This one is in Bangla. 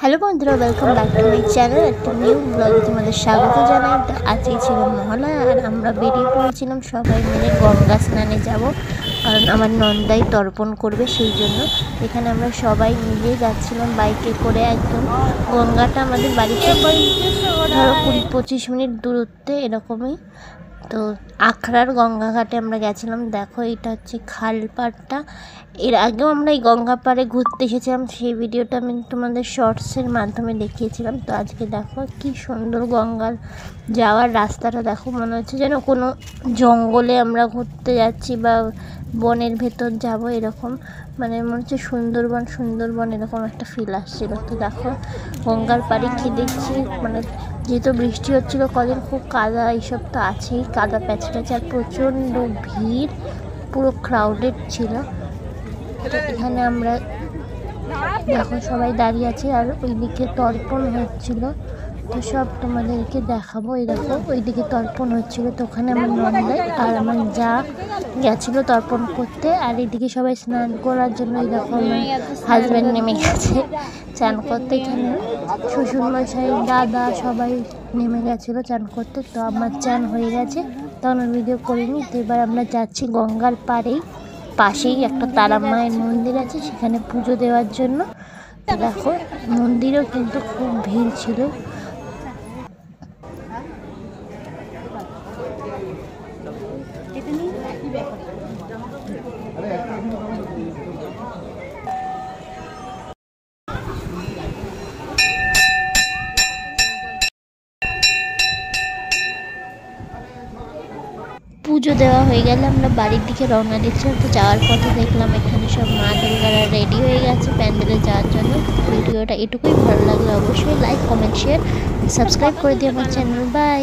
হ্যালো বন্ধুরা, welcome back to my channel. একটা নিউ ব্লগে তোমাদের স্বাগত জানাই। তো আজকে ছিল মহালয়া আর আমরা বেরিয়ে পড়েছিলাম সবাই মিলে গঙ্গা স্নানে যাব, কারণ আমার নন্দাই তর্পণ করবে, সেই জন্য এখানে আমরা সবাই মিলে যাচ্ছিলাম বাইকে করে। একদম গঙ্গাটা আমাদের বাড়ি থেকে ধরো 20-25 মিনিট দূরত্বে এরকমই। তো আখড়ার গঙ্গা ঘাটে আমরা গেছিলাম। দেখো, এটা হচ্ছে খালপাড়টা। এর আগেও আমরা এই গঙ্গা পাড়ে ঘুরতে এসেছিলাম, সেই ভিডিওটা আমি তোমাদের শর্টসের মাধ্যমে দেখিয়েছিলাম। তো আজকে দেখো কি সুন্দর গঙ্গার যাওয়ার রাস্তাটা, দেখো মনে হচ্ছে যেন কোনো জঙ্গলে আমরা ঘুরতে যাচ্ছি বা বনের ভেতর যাব, এরকম মানে মনে হচ্ছে সুন্দরবন এরকম একটা ফিল আসছিল। তো দেখো গঙ্গার পাড়ে কি দেখছি, মানে যেহেতু বৃষ্টি হচ্ছিল কদিন, খুব কাদা এইসব তো আছেই, কাদা প্যাচপ্যাচ আর প্রচণ্ড ভিড়, পুরো ক্রাউডেড ছিল। তো এখানে আমরা দেখো সবাই দাঁড়িয়ে আছে আর ওইদিকে তর্পণ হচ্ছিল, তো সব তোমাদেরকে দেখাবো। এই দেখো ওইদিকে তর্পণ হচ্ছিল, তো ওখানে আমার নন্দাই আর আমার যা গেছিলো তর্পণ করতে, আর এইদিকে সবাই স্নান করার জন্য এই দেখো আমার হাজব্যান্ড নেমে গেছে চান করতে। এখানে শ্বশুরমশাই, দাদা সবাই নেমে গেছিলো চান করতে। তো আমার চান হয়ে গেছে, তখন আর ভিডিও করিনি। তো এবার আমরা যাচ্ছি গঙ্গার পাশেই একটা তারা মায়ের মন্দির আছে, সেখানে পুজো দেওয়ার জন্য। তো দেখো মন্দিরেও কিন্তু খুব ভিড় ছিল। পুজো দেওয়া হয়ে গেলে আমরা বাড়ির দিকে রওনা দিচ্ছিলাম। তো যাওয়ার পথে দেখলাম এখানে সব মা দুর্গারা রেডি হয়ে গেছে প্যান্ডেলে যাওয়ার জন্য। ভিডিওটা এটুকুই, ভালো লাগলে অবশ্যই লাইক, কমেন্ট, শেয়ার, সাবস্ক্রাইব করে দিও আমার চ্যানেল। বাই।